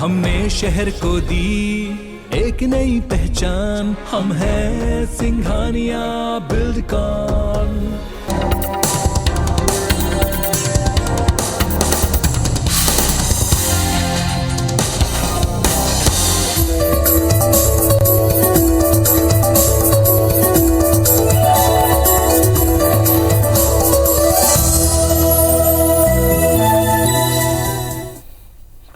हमने शहर को दी एक नई पहचान, हम हैं सिंघानिया बिल्डकॉन।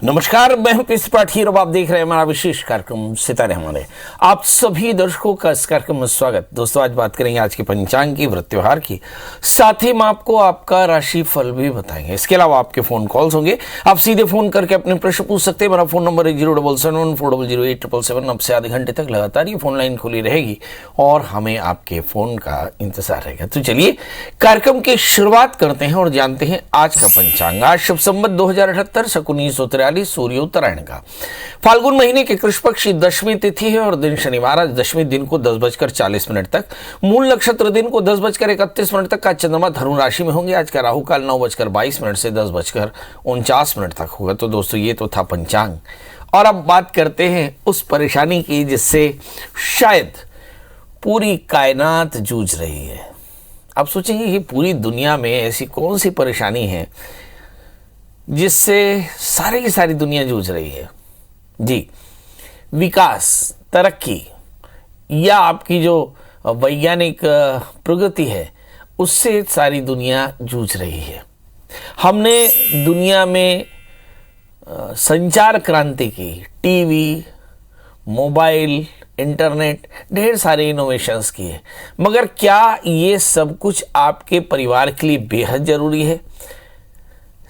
नमस्कार, मैं हूं पीसी पाठी और आप देख रहे हैं हमारा विशेष कार्यक्रम सितारे हमारे। आप सभी दर्शकों का इस कार्यक्रम में स्वागत। दोस्तों, आज बात करेंगे आज के पंचांग की, व्रत त्योहार की, साथ ही हम आपको आपका राशि फल भी बताएंगे। इसके अलावा आपके फोन कॉल्स होंगे, आप सीधे फोन करके अपने प्रश्न पूछ सकते हैं। मेरा फोन नंबर है 07714008777। अब से आधे घंटे तक लगातार ये फोन लाइन खुली रहेगी और हमें आपके फोन का इंतजार रहेगा। तो चलिए कार्यक्रम की शुरुआत करते हैं और जानते हैं आज का पंचांग। आज शुभ संवत 2078 शकुन 1943 सूर्य उत्तरायण का फाल्गुन महीने के कृष्ण पक्ष की दशमी तिथि है और दिन शनिवार। आज दशमी दिन को 10:40 तक, मूल नक्षत्र दिन को 10:31 तक का चंद्रमा धनु राशि में होंगे। आज का राहु काल 9:22 से 10:49 तक होगा। तो दोस्तों, ये तो था पंचांग और अब बात करते हैं उस परेशानी की जिससे शायद पूरी कायनात जूझ रही है। आप सोचेंगे कि पूरी दुनिया में ऐसी कौन सी परेशानी है जिससे सारी की सारी दुनिया जूझ रही है। जी, विकास, तरक्की या आपकी जो वैज्ञानिक प्रगति है उससे सारी दुनिया जूझ रही है। हमने दुनिया में संचार क्रांति की, टीवी, मोबाइल, इंटरनेट, ढेर सारे इनोवेशंस किए, मगर क्या ये सब कुछ आपके परिवार के लिए बेहद ज़रूरी है?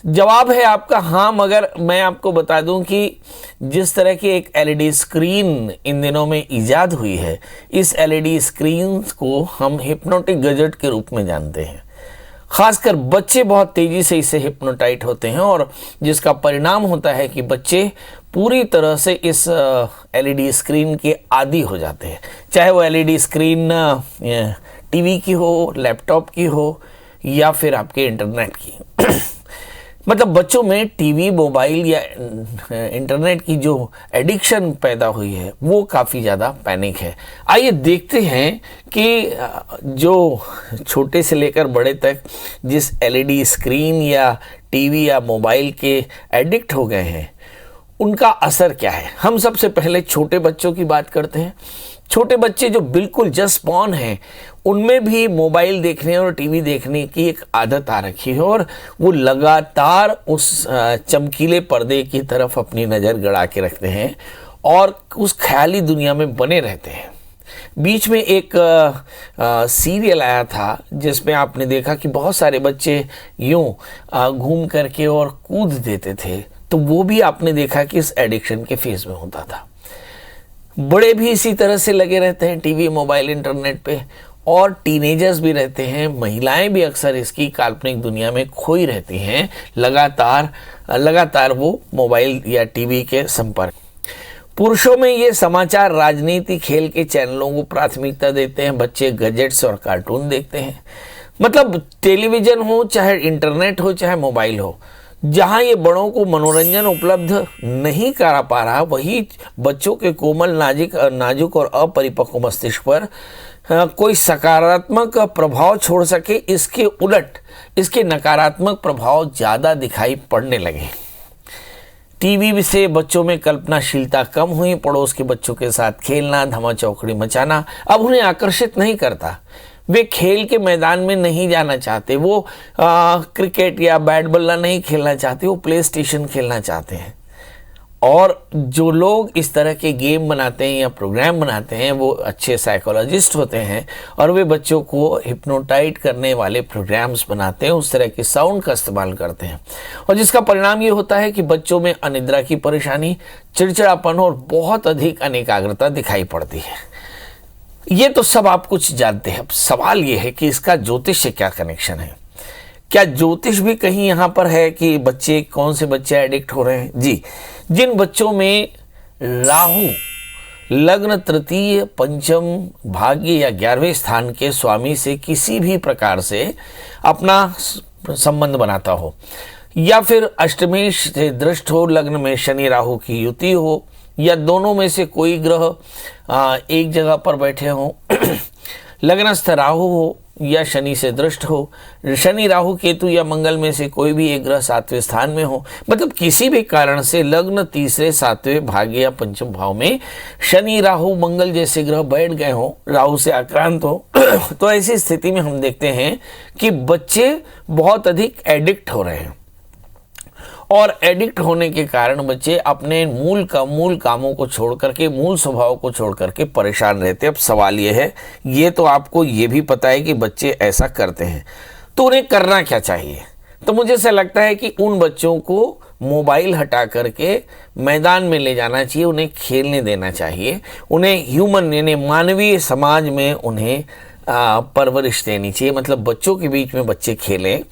जवाब है आपका हाँ, मगर मैं आपको बता दूं कि जिस तरह की एक एलईडी स्क्रीन इन दिनों में इजाद हुई है, इस एलईडी स्क्रीन को हम हिप्नोटिक गैजेट के रूप में जानते हैं। खासकर बच्चे बहुत तेजी से इससे हिप्नोटाइट होते हैं और जिसका परिणाम होता है कि बच्चे पूरी तरह से इस एलईडी स्क्रीन के आदी हो जाते हैं। चाहे वो एलईडी स्क्रीन टीवी की हो, लैपटॉप की हो या फिर आपके इंटरनेट की। मतलब बच्चों में टीवी, मोबाइल या इंटरनेट की जो एडिक्शन पैदा हुई है वो काफ़ी ज़्यादा पैनिक है। आइए देखते हैं कि जो छोटे से लेकर बड़े तक जिस एलईडी स्क्रीन या टीवी या मोबाइल के एडिक्ट हो गए हैं उनका असर क्या है। हम सबसे पहले छोटे बच्चों की बात करते हैं। छोटे बच्चे जो बिल्कुल जस्ट बॉर्न हैं उनमें भी मोबाइल देखने और टीवी देखने की एक आदत आ रखी है और वो लगातार उस चमकीले पर्दे की तरफ अपनी नज़र गड़ा के रखते हैं और उस ख्याली दुनिया में बने रहते हैं। बीच में एक सीरियल आया था जिसमें आपने देखा कि बहुत सारे बच्चे यूं घूम करके और कूद देते थे, तो वो भी आपने देखा कि इस एडिक्शन के फेज में होता था। बड़े भी इसी तरह से लगे रहते हैं टीवी, मोबाइल, इंटरनेट पे, और टीनेजर्स भी रहते हैं। महिलाएं भी अक्सर इसकी काल्पनिक दुनिया में खोई रहती हैं, लगातार वो मोबाइल या टीवी के संपर्क। पुरुषों में ये समाचार, राजनीति, खेल के चैनलों को प्राथमिकता देते हैं। बच्चे गैजेट्स और कार्टून देखते हैं। मतलब टेलीविज़न हो, चाहे इंटरनेट हो, चाहे मोबाइल हो, जहाँ ये बड़ों को मनोरंजन उपलब्ध नहीं करा पा रहा, वही बच्चों के कोमल, नाजुक और अपरिपक्व मस्तिष्क पर कोई सकारात्मक प्रभाव छोड़ सके, इसके उलट इसके नकारात्मक प्रभाव ज़्यादा दिखाई पड़ने लगे। टीवी से बच्चों में कल्पनाशीलता कम हुई। पड़ोस के बच्चों के साथ खेलना, धमा चौकड़ी मचाना अब उन्हें आकर्षित नहीं करता। वे खेल के मैदान में नहीं जाना चाहते। वो क्रिकेट या बैट बल्ला नहीं खेलना चाहते, वो प्ले स्टेशन खेलना चाहते हैं। और जो लोग इस तरह के गेम बनाते हैं या प्रोग्राम बनाते हैं वो अच्छे साइकोलॉजिस्ट होते हैं और वे बच्चों को हिप्नोटाइट करने वाले प्रोग्राम्स बनाते हैं, उस तरह के साउंड का इस्तेमाल करते हैं। और जिसका परिणाम ये होता है कि बच्चों में अनिद्रा की परेशानी, चिड़चिड़ापन और बहुत अधिक अनेकाग्रता दिखाई पड़ती है। ये तो सब आप कुछ जानते हैं। अब सवाल ये है कि इसका ज्योतिष से क्या कनेक्शन है। क्या ज्योतिष भी कहीं यहाँ पर है कि कौन से बच्चे एडिक्ट हो रहे हैं? जी, जिन बच्चों में राहु लग्न, तृतीय, पंचम, भाग्य या 11वें स्थान के स्वामी से किसी भी प्रकार से अपना संबंध बनाता हो, या फिर अष्टमेश से दृष्ट हो, लग्न में शनि राहु की युति हो, या दोनों में से कोई ग्रह एक जगह पर बैठे हों, लग्नस्थ राहु हो या शनि से दृष्ट हो, शनि राहु केतु या मंगल में से कोई भी एक ग्रह 7वें स्थान में हो, मतलब किसी भी कारण से लग्न तीसरे 7वें भाग्य या पंचम भाव में शनि राहु मंगल जैसे ग्रह बैठ गए हों, राहु से आक्रांत हो, तो ऐसी स्थिति में हम देखते हैं कि बच्चे बहुत अधिक एडिक्ट हो रहे हैं और एडिक्ट होने के कारण बच्चे अपने मूल कामों को छोड़ करके, मूल स्वभाव को छोड़ करके परेशान रहते हैं। अब सवाल ये है, ये तो आपको ये भी पता है कि बच्चे ऐसा करते हैं, तो उन्हें करना क्या चाहिए? तो मुझे ऐसा लगता है कि उन बच्चों को मोबाइल हटा करके मैदान में ले जाना चाहिए, उन्हें खेलने देना चाहिए, उन्हें ह्यूमन यानी मानवीय समाज में उन्हें परवरिश देनी चाहिए। मतलब बच्चों के बीच में बच्चे खेलें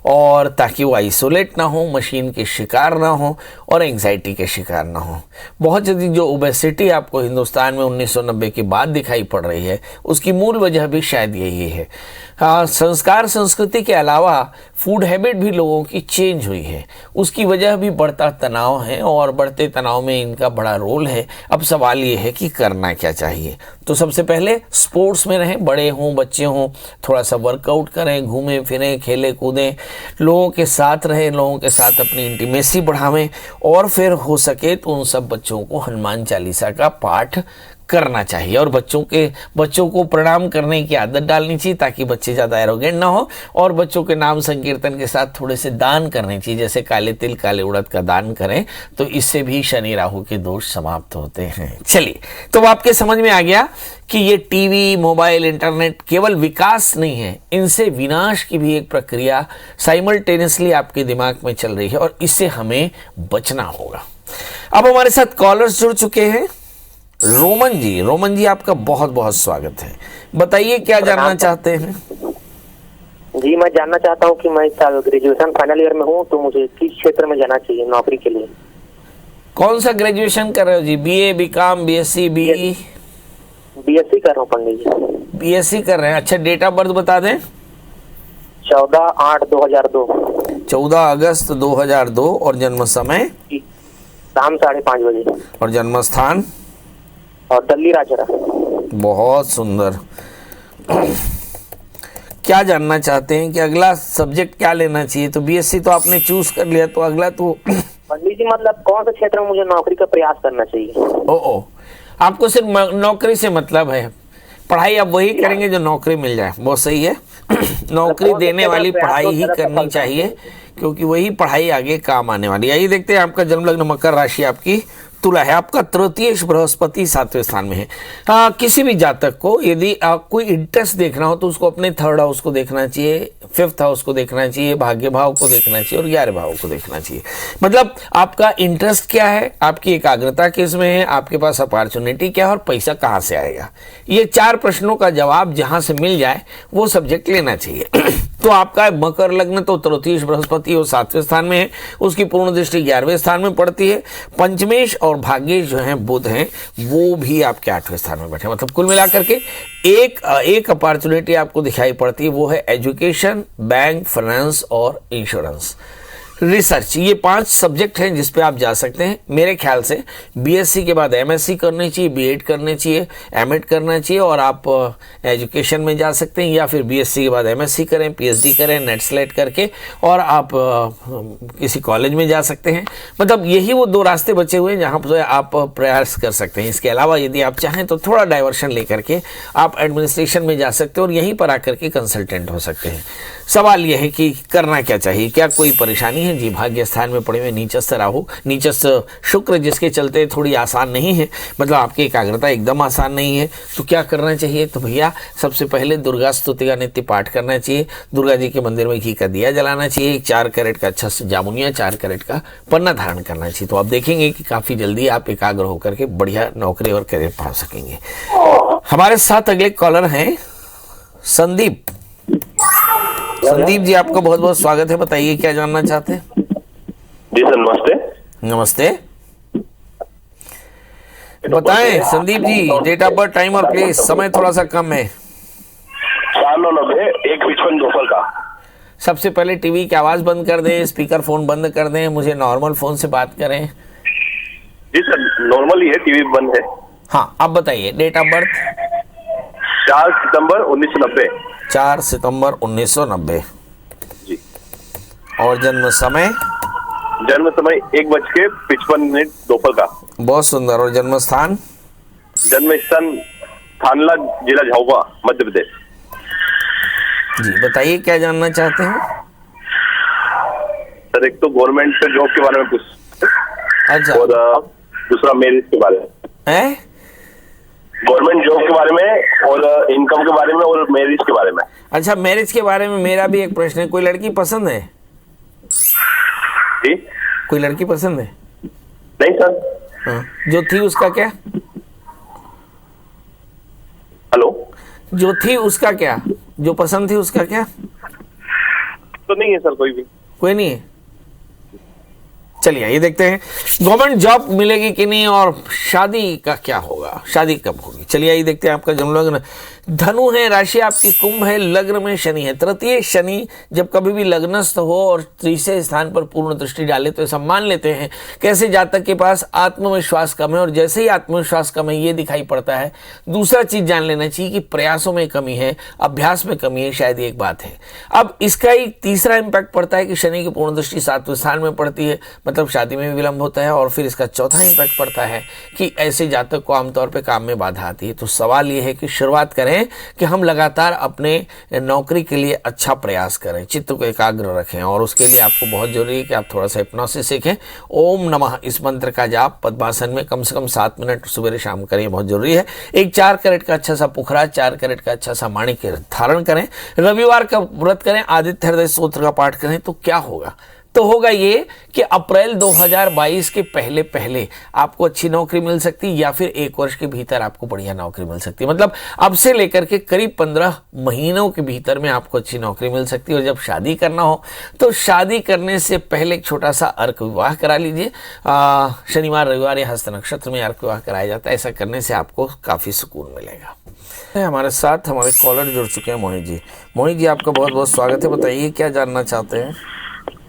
और ताकि वो आइसोलेट ना हो, मशीन के शिकार ना हो और एंग्जाइटी के शिकार ना हो। बहुत जल्दी जो ओबेसिटी आपको हिंदुस्तान में 1990 के बाद दिखाई पड़ रही है, उसकी मूल वजह भी शायद यही है। संस्कार संस्कृति के अलावा फूड हैबिट भी लोगों की चेंज हुई है, उसकी वजह भी बढ़ता तनाव है और बढ़ते तनाव में इनका बड़ा रोल है। अब सवाल ये है कि करना क्या चाहिए? तो सबसे पहले स्पोर्ट्स में रहें, बड़े हों बच्चे हों, थोड़ा सा वर्कआउट करें, घूमें फिरें, खेलें कूदें, लोगों के साथ रहें, लोगों के साथ अपनी इंटीमेसी बढ़ावें और फिर हो सके तो उन सब बच्चों को हनुमान चालीसा का पाठ करना चाहिए और बच्चों को प्रणाम करने की आदत डालनी चाहिए ताकि बच्चे ज़्यादा एरोगेंट ना हो और बच्चों के नाम संकीर्तन के साथ थोड़े से दान करने चाहिए, जैसे काले तिल काले उड़द का दान करें तो इससे भी शनि राहु के दोष समाप्त होते हैं। चलिए, तो आपके समझ में आ गया कि ये टीवी, मोबाइल, इंटरनेट केवल विकास नहीं है, इनसे विनाश की भी एक प्रक्रिया साइमल्टेनियसली आपके दिमाग में चल रही है और इससे हमें बचना होगा। अब हमारे साथ कॉलर्स जुड़ चुके हैं। रोमन जी आपका बहुत बहुत स्वागत है। बताइए क्या जानना चाहते हैं? जी, मैं जानना चाहता हूँ कि मैं इस साल ग्रेजुएशन फाइनल ईयर में हूँ, तो मुझे किस क्षेत्र में जाना चाहिए नौकरी के लिए? कौन सा ग्रेजुएशन कर रहे हो जी? BA, BCom, BSc, BE? BSc कर रहा हूँ पंडित जी। बीएससी कर रहे हैं। अच्छा, डेट ऑफ बर्थ बता दें। 14/8/2002। 14 अगस्त 2002 और जन्म समय? शाम 5:30 बजे। और जन्म स्थान? और दिल्ली राजरा। बहुत सुंदर। क्या जानना चाहते हैं कि अगला सब्जेक्ट क्या लेना चाहिए? तो बीएससी तो आपने चूज कर लिया, तो अगला तो पंडित जी मतलब कौन से क्षेत्र में मुझे नौकरी का प्रयास करना चाहिए? आपको सिर्फ नौकरी से मतलब है? पढ़ाई आप वही करेंगे जो नौकरी मिल जाए, बहुत सही है। नौकरी देने वाली पढ़ाई ही करनी चाहिए क्योंकि वही पढ़ाई आगे काम आने वाली है। आइए देखते हैं, आपका जन्म लग्न मकर राशि आपकी तुला है, आपका तृतीय बृहस्पति 7वें स्थान में है। किसी भी जातक को यदि कोई इंटरेस्ट देखना हो तो उसको अपने 3rd हाउस को देखना चाहिए, 5th हाउस को देखना चाहिए, भाग्य भाव को देखना चाहिए और 11वें भाव को देखना चाहिए। मतलब आपका इंटरेस्ट क्या है, आपकी एकाग्रता किस में है, आपके पास अपॉर्चुनिटी क्या है और पैसा कहाँ से आएगा, ये 4 प्रश्नों का जवाब जहां से मिल जाए वो सब्जेक्ट लेना चाहिए। तो आपका मकर लग्न तो तृतीय बृहस्पति और 7वें स्थान में है, उसकी पूर्ण दृष्टि 11वें स्थान में पड़ती है। पंचमेश और भाग्य जो है बुध हैं, वो भी आपके 8वें स्थान में बैठे। मतलब कुल मिलाकर के एक अपॉर्चुनिटी आपको दिखाई पड़ती है, वो है एजुकेशन, बैंक, फाइनेंस और इंश्योरेंस, रिसर्च। ये 5 सब्जेक्ट हैं जिस पे आप जा सकते हैं। मेरे ख्याल से बीएससी के बाद एमएससी करनी चाहिए, बीएड करनी चाहिए, एमएड करना चाहिए और आप एजुकेशन में जा सकते हैं, या फिर बीएससी के बाद एमएससी करें, पीएचडी करें नेट स्लेट करके और आप किसी कॉलेज में जा सकते हैं। मतलब यही वो 2 रास्ते बचे हुए हैं जहाँ पर आप प्रयास कर सकते हैं। इसके अलावा यदि आप चाहें तो थोड़ा डाइवर्शन लेकर के आप एडमिनिस्ट्रेशन में जा सकते हैं और यहीं पर आकर के कंसल्टेंट हो सकते हैं। सवाल यह है कि करना क्या चाहिए, क्या कोई परेशानी है? जी, भाग्य स्थान में पड़े हुए नीचस्थ राहु, नीचस्थ शुक्र, जिसके चलते थोड़ी आसान नहीं है, मतलब आपकी एकाग्रता एकदम आसान नहीं है। तो क्या करना चाहिए? तो भैया सबसे पहले दुर्गा स्तुति का नित्य पाठ करना चाहिए, दुर्गा जी के मंदिर में घी का दिया जलाना चाहिए, 4 कैरेट का अच्छा जामुनिया, 4 कैरेट का पन्ना धारण करना चाहिए। तो आप देखेंगे कि काफी जल्दी आप एकाग्र होकर के बढ़िया नौकरी और करियर पा सकेंगे। हमारे साथ अगले कॉलर हैं संदीप। संदीप जी आपका बहुत बहुत स्वागत है। बताइए क्या जानना चाहते हैं? जी सर, नमस्ते। नमस्ते, बताएं Sandeep ji, date of birth, time और प्लेस। समय थोड़ा सा कम है। 4/9/90, 1:55 दोपहर का। सबसे पहले टीवी की आवाज़ बंद कर दें, स्पीकर फ़ोन बंद कर दें, मुझे नॉर्मल फ़ोन से बात करें। जी सर, नॉर्मल ही है, टीवी बंद है। हाँ, आप बताइए डेट ऑफ बर्थ। 4 सितंबर 1990। 4 सितंबर 1990। जी। और जन्म समय? जन्म समय 1:55 दोपहर का। बहुत सुंदर। और जन्म स्थान? जन्म स्थान थानला, जिला झाबुआ, मध्य प्रदेश। जी बताइए, क्या जानना चाहते हैं? सर, एक तो गवर्नमेंट जॉब के बारे में कुछ, अच्छा। और दूसरा मैरिज के बारे में। हैं? गवर्नमेंट जॉब के बारे में और इनकम के बारे में और मैरिज के बारे में। अच्छा, मैरिज के बारे में मेरा भी एक प्रश्न है। कोई लड़की पसंद है? जी। कोई लड़की पसंद है? नहीं सर। हाँ। जो थी उसका क्या? हेलो। जो थी उसका क्या? जो पसंद थी उसका क्या? तो नहीं है सर, कोई भी। कोई नहीं है। चलिए ये देखते हैं गवर्नमेंट जॉब मिलेगी कि नहीं और शादी का क्या होगा, शादी कब होगी। चलिए ये देखते हैं। आपका जन्म लग्न धनु है, राशि आपकी कुंभ है, लग्न में शनि है। तृतीय शनि जब कभी भी लग्नस्थ हो और तीसरे स्थान पर पूर्ण दृष्टि डाले तो ऐसा मान लेते हैं कैसे जातक के पास आत्मविश्वास कम है, और जैसे ही आत्मविश्वास कम है ये दिखाई पड़ता है। दूसरा चीज जान लेना चाहिए कि प्रयासों में कमी है, अभ्यास में कमी है, शायद एक बात है। अब इसका ही तीसरा इंपैक्ट पड़ता है कि शनि की पूर्ण दृष्टि 7वें स्थान में पड़ती है, मतलब शादी में भी विलंब होता है। और फिर इसका चौथा इंपैक्ट पड़ता है कि ऐसे जातक को आमतौर पे काम में बाधा आती है। तो सवाल ये है कि शुरुआत करें कि हम लगातार अपने नौकरी के लिए अच्छा प्रयास करें, चित्त को एकाग्र रखें, और उसके लिए आपको बहुत जरूरी है कि आप थोड़ा सा हिप्नोसिस सीखें। ओम नमः इस मंत्र का जाप पद्मासन में कम से कम 7 मिनट सुबह शाम करें, बहुत जरूरी है। एक 4 कैरेट का अच्छा सा पुखरा, 4 कैरेट का अच्छा सा माणिक्य धारण करें। रविवार का व्रत करें, आदित्य हृदय स्तोत्र का पाठ करें। तो क्या होगा? तो होगा ये कि अप्रैल 2022 के पहले पहले आपको अच्छी नौकरी मिल सकती है, या फिर 1 वर्ष के भीतर आपको बढ़िया नौकरी मिल सकती है। मतलब अब से लेकर के करीब 15 महीनों के भीतर में आपको अच्छी नौकरी मिल सकती है। और जब शादी करना हो तो शादी करने से पहले एक छोटा सा अर्क विवाह करा लीजिए। शनिवार रविवार या हस्त नक्षत्र में अर्क विवाह कराया जाता है। ऐसा करने से आपको काफ़ी सुकून मिलेगा। हमारे साथ हमारे कॉलर जुड़ चुके हैं मोहित जी। मोहित जी आपका बहुत बहुत स्वागत है। बताइए क्या जानना चाहते हैं?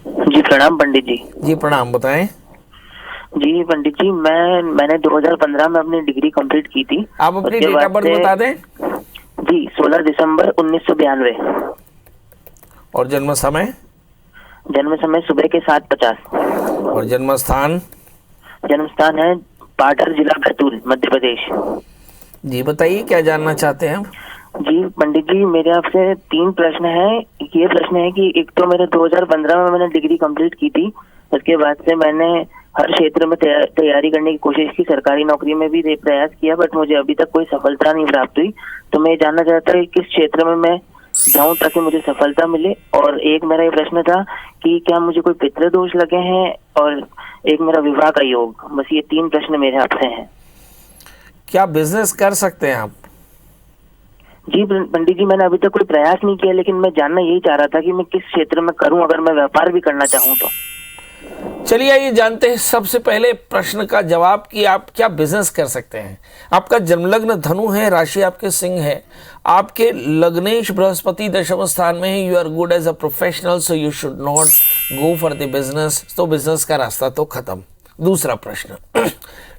जी प्रणाम पंडित जी। जी प्रणाम, बताएं। जी पंडित जी, मैंने 2015 में अपनी डिग्री कंप्लीट की थी। आप अपनी डेट ऑफ बर्थ बता दें। जी 16 दिसंबर 1992। और जन्म समय? जन्म समय सुबह के 7:50। और जन्म स्थान? जन्म स्थान है पाटर, जिला बैतूल, मध्य प्रदेश। जी बताइए क्या जानना चाहते हैं? जी पंडित जी, मेरे आपसे 3 प्रश्न है। ये प्रश्न है कि एक तो मेरे 2015 में मैंने डिग्री कंप्लीट की थी, उसके बाद से मैंने हर क्षेत्र में तैयारी करने की कोशिश की, सरकारी नौकरी में भी प्रयास किया, बट मुझे अभी तक कोई सफलता नहीं प्राप्त हुई। तो मैं जानना चाहता हूँ किस क्षेत्र में मैं जाऊं ताकि मुझे सफलता मिले। और एक मेरा ये प्रश्न था कि क्या मुझे कोई पितृदोष लगे हैं, और एक मेरा विवाह का योग। बस ये 3 प्रश्न मेरे आपसे हैं। क्या बिजनेस कर सकते हैं आप? जी पंडित जी, मैंने अभी तक कोई प्रयास नहीं किया, लेकिन मैं जानना यही चाह रहा था कि मैं किस क्षेत्र में करूं अगर मैं व्यापार भी करना चाहूं तो। चलिए ये जानते हैं सबसे पहले प्रश्न का जवाब कि आप क्या बिजनेस कर सकते हैं। आपका जन्मलग्न धनु है, राशि आपके सिंह है, आपके लग्नेश बृहस्पति 10वें स्थान में है। You are good as a professional, so you should not go for the business. तो बिजनेस का रास्ता तो खत्म। दूसरा प्रश्न,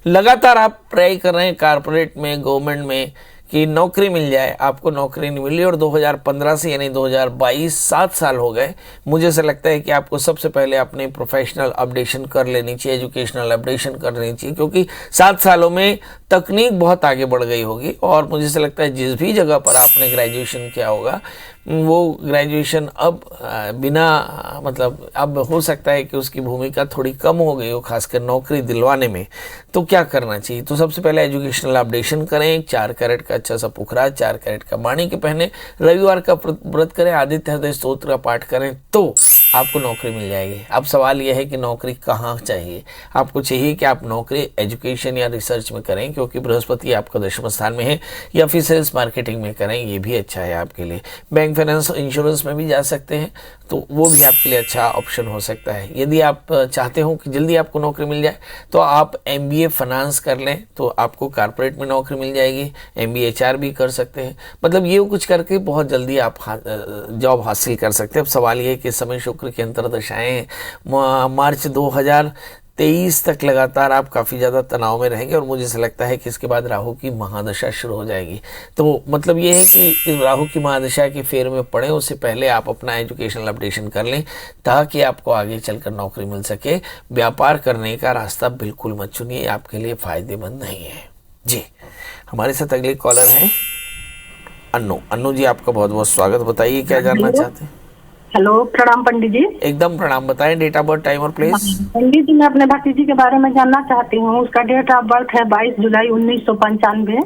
लगातार आप ट्राई कर रहे हैं कारपोरेट में, गवर्नमेंट में कि नौकरी मिल जाए, आपको नौकरी नहीं मिली, और 2015 से यानी 2022 7 साल हो गए। मुझे ऐसा लगता है कि आपको सबसे पहले अपने प्रोफेशनल अपडेशन कर लेनी चाहिए, एजुकेशनल अपडेशन कर लेनी चाहिए, क्योंकि 7 सालों में तकनीक बहुत आगे बढ़ गई होगी। और मुझे ऐसा लगता है जिस भी जगह पर आपने ग्रेजुएशन किया होगा वो ग्रेजुएशन अब बिना मतलब अब हो सकता है कि उसकी भूमिका थोड़ी कम हो गई हो, खासकर नौकरी दिलवाने में। तो क्या करना चाहिए? तो सबसे पहले एजुकेशनल अपडेशन करें, 4 कैरेट का अच्छा सा पुखरा, 4 कैरेट का माणिक्य पहने, रविवार का व्रत करें, आदित्य हृदय स्तोत्र का पाठ करें, तो आपको नौकरी मिल जाएगी। अब सवाल यह है कि नौकरी कहाँ चाहिए। आपको चाहिए कि आप नौकरी एजुकेशन या रिसर्च में करें, क्योंकि बृहस्पति आपका 10वें स्थान में है, या फिर सेल्स मार्केटिंग में करें, ये भी अच्छा है आपके लिए। बैंक फाइनेंस इंश्योरेंस में भी जा सकते हैं, तो वो भी आपके लिए अच्छा ऑप्शन हो सकता है। यदि आप चाहते हो कि जल्दी आपको नौकरी मिल जाए तो आप MBA फाइनेंस कर लें, तो आपको कॉर्पोरेट में नौकरी मिल जाएगी। MBA HR भी कर सकते हैं, मतलब ये कुछ करके बहुत जल्दी आप जॉब हासिल कर सकते हैं। अब सवाल ये है कि समय शुक्र की अंतर्दशाएं मार्च 2023 तक लगातार आप काफ़ी ज़्यादा तनाव में रहेंगे, और मुझे ऐसा लगता है कि इसके बाद राहु की महादशा शुरू हो जाएगी। तो मतलब ये है कि इस राहु की महादशा के फेर में पड़े उससे पहले आप अपना एजुकेशनल अपडेशन कर लें, ताकि आपको आगे चलकर नौकरी मिल सके। व्यापार करने का रास्ता बिल्कुल मत चुनिए, आपके लिए फ़ायदेमंद नहीं है जी। हमारे साथ अगले कॉलर हैं अन्नू जी, आपका बहुत बहुत स्वागत। बताइए क्या जानना चाहते हैं। हेलो, प्रणाम पंडित जी। एकदम प्रणाम। बताएं डेट ऑफ बर्थ, टाइम और प्लेस। पंडित जी, मैं अपने भतीजी के बारे में जानना चाहती हूँ। उसका डेट ऑफ बर्थ है 22 जुलाई 1995।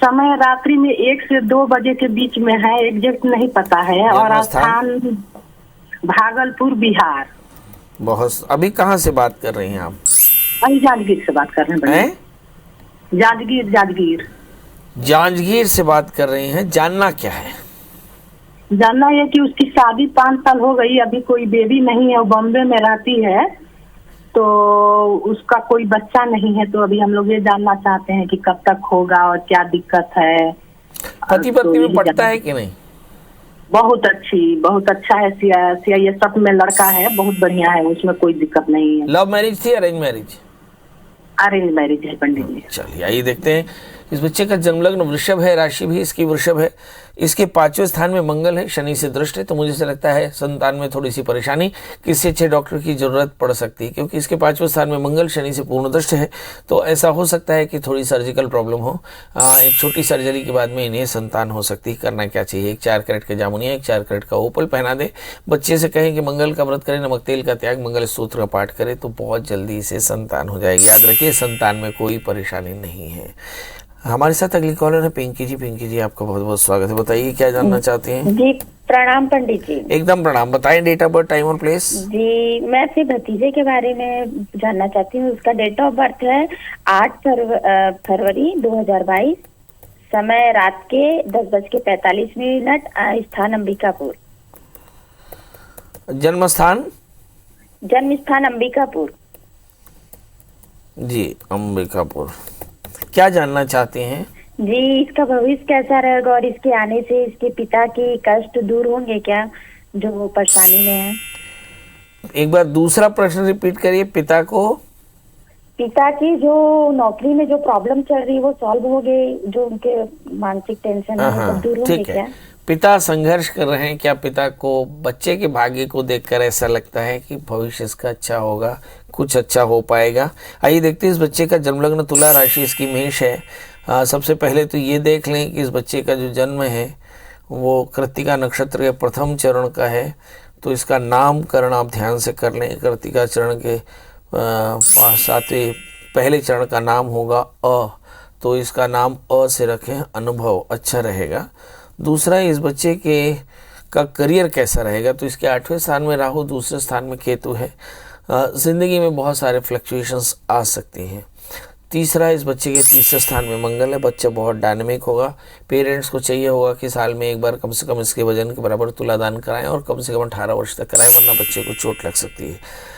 समय रात्रि में 1 से 2 बजे के बीच में है, एग्जैक्ट नहीं पता है। और स्थान भागलपुर, बिहार। बहुत। अभी कहाँ से बात कर रही हैं आप? अभी जांजगीर से बात कर रहे हैं। जांजगीर से बात कर रही हैं। जानना क्या है? जानना है कि उसकी शादी 5 साल हो गई, अभी कोई बेबी नहीं है, वो बॉम्बे में रहती है, तो उसका कोई बच्चा नहीं है। तो अभी हम लोग ये जानना चाहते हैं कि कब तक होगा और क्या दिक्कत है। पति पत्नी में पटता है कि नहीं? बहुत अच्छा है। CISF में लड़का है, बहुत बढ़िया है, उसमें कोई दिक्कत नहीं है। लव मैरिज थी, अरेंज मैरिज? अरेंज मैरिज है पंडित जी। चलिए आइए देखते हैं। इस बच्चे का जन्मलग्न वृषभ है, राशि भी इसकी वृषभ है, इसके 5वें स्थान में मंगल है, शनि से दृष्ट है। तो मुझे से लगता है संतान में थोड़ी सी परेशानी, किसी अच्छे डॉक्टर की जरूरत पड़ सकती है, क्योंकि इसके 5वें स्थान में मंगल शनि से पूर्ण दृष्ट है। तो ऐसा हो सकता है कि थोड़ी सर्जिकल प्रॉब्लम हो। एक छोटी सर्जरी के बाद में इन्हें संतान हो सकती है। करना क्या चाहिए? एक 4 कैरेट के जामुनिया, एक 4 कैरेट का ओपल पहना दे। बच्चे से कहें कि मंगल का व्रत करें, नमक तेल का त्याग, मंगल सूत्र का पाठ करें, तो बहुत जल्दी इसे संतान हो जाएगी। याद रखिए, संतान में कोई परेशानी नहीं है। हमारे साथ अगली कॉलर है पिंकी जी। पिंकी जी, आपका बहुत बहुत स्वागत है। बताइए क्या जानना चाहते हैं। जी प्रणाम पंडित जी। एकदम प्रणाम। बताएं डेट ऑफ बर्थ, टाइम और प्लेस। जी, मैं अपने भतीजे के बारे में जानना चाहती हूँ। उसका डेट ऑफ बर्थ है 8 फरवरी 2022। समय रात के 10:45, स्थान अंबिकापुर। जन्म स्थान अंबिकापुर। जी, अंबिकापुर। क्या जानना चाहते हैं? जी, इसका भविष्य कैसा रहेगा और इसके आने से इसके पिता की कष्ट दूर होंगे क्या, जो परेशानी में है? एक बार दूसरा प्रश्न रिपीट करिए। पिता की जो नौकरी में जो प्रॉब्लम चल रही है वो सॉल्व हो गई, जो उनके मानसिक टेंशन है वो दूर होंगे क्या? पिता संघर्ष कर रहे हैं क्या? पिता को बच्चे के भाग्य को देखकर ऐसा लगता है कि भविष्य इसका अच्छा होगा, कुछ अच्छा हो पाएगा। आइए देखते हैं। इस बच्चे का जन्मलग्न तुला, राशि इसकी मेष है। सबसे पहले तो ये देख लें कि इस बच्चे का जो जन्म है वो कृत्तिका नक्षत्र के प्रथम चरण का है। तो इसका नामकरण आप ध्यान से कर लें। कृत्तिका चरण के 7वें पहले चरण का नाम होगा अ, तो इसका नाम अ से रखें। अनुभव अच्छा रहेगा। दूसरा, इस बच्चे का करियर कैसा रहेगा? तो इसके 8वें स्थान में राहु, दूसरे स्थान में केतु है। जिंदगी में बहुत सारे फ्लक्चुएशंस आ सकती हैं। तीसरा, इस बच्चे के 3रे स्थान में मंगल है। बच्चा बहुत डायनेमिक होगा। पेरेंट्स को चाहिए होगा कि साल में एक बार कम से कम इसके वजन के बराबर तुलादान कराएं, और कम से कम 18 वर्ष तक कराएं, वरना बच्चे को चोट लग सकती है।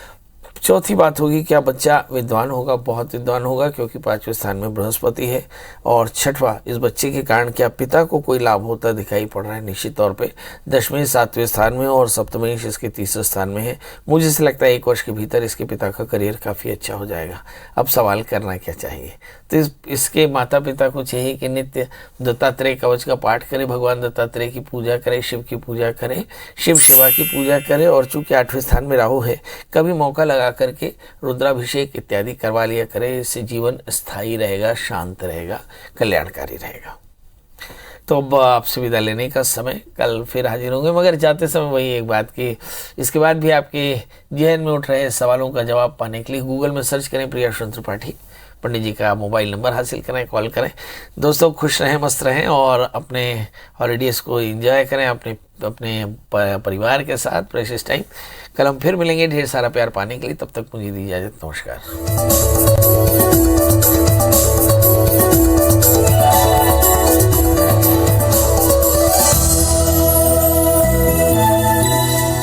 चौथी बात होगी, क्या बच्चा विद्वान होगा? बहुत विद्वान होगा, क्योंकि 5वें स्थान में बृहस्पति है। और छठवा, इस बच्चे के कारण क्या पिता को कोई लाभ होता दिखाई पड़ रहा है? निश्चित तौर पे 10वें 7वें स्थान में और सप्तमेश इसके 3रे स्थान में है। मुझे से लगता है 1 वर्ष के भीतर इसके पिता का करियर काफ़ी अच्छा हो जाएगा। अब सवाल करना क्या चाहिए? तो इसके माता पिता को चाहिए कि नित्य दत्तात्रेय कवच का पाठ करें, भगवान दत्तात्रेय की पूजा करें, शिव की पूजा करें, शिव शिवा की पूजा करें। और चूंकि 8वें स्थान में राहु है, कभी मौका लगा करके रुद्राभिषेक इत्यादि करवा लिया करें। इससे जीवन स्थायी रहेगा, शांत रहेगा, कल्याणकारी रहेगा। तो अब आपसे विदा लेने का समय, कल फिर हाजिर होंगे। मगर जाते समय वही एक बात कि इसके बाद भी आपके जहन में उठ रहे सवालों का जवाब पाने के लिए गूगल में सर्च करें प्रिया त्रिपाठी। पंडित जी का मोबाइल नंबर हासिल करें, कॉल करें। दोस्तों खुश रहें, मस्त रहें और अपने हॉलीडेज़ को एंजॉय करें अपने परिवार के साथ प्रेशियस टाइम। कल हम फिर मिलेंगे ढेर सारा प्यार पाने के लिए। तब तक मुझे दी इजाज़त। नमस्कार।